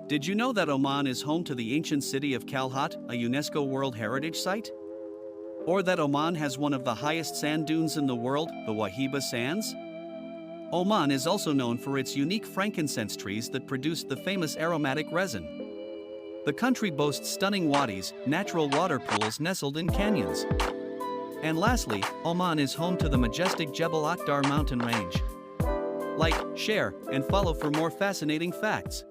Did you know that Oman is home to the ancient city of Kalhat, a UNESCO World Heritage Site? Or that Oman has one of the highest sand dunes in the world, the Wahiba Sands? Oman is also known for its unique frankincense trees that produce the famous aromatic resin. The country boasts stunning wadis, natural water pools nestled in canyons. And lastly, Oman is home to the majestic Jebel Akdar mountain range. Like, share, and follow for more fascinating facts.